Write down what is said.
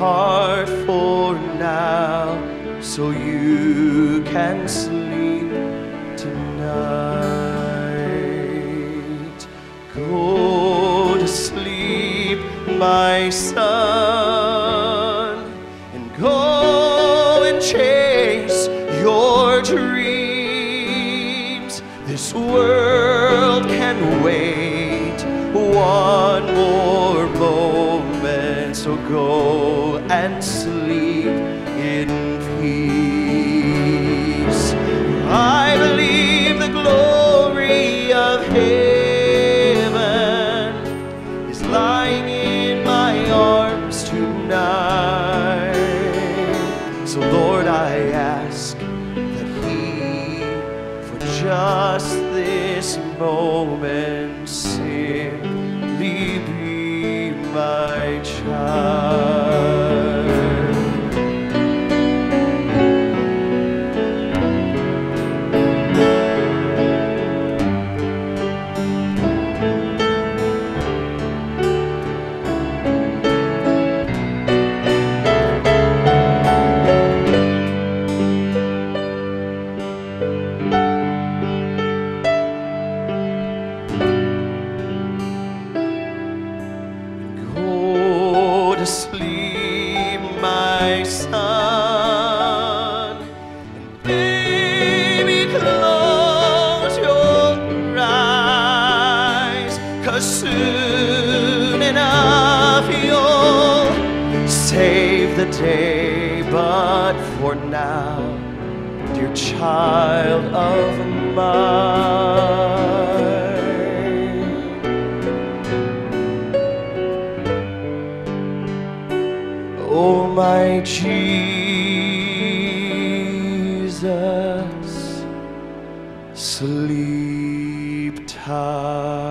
heart for now, so you can sleep tonight. Go to sleep, my son, and go and chase your dreams. This world can wait one more moment, so go and sleep in peace. I believe the glory of heaven is lying in my arms tonight. So Lord, I ask that He, for just this moment, simply be my child. Sleep, my son, and baby, close your eyes, 'cause soon enough you'll save the day. But for now, dear child of mine, oh my Jesus, sleep tight.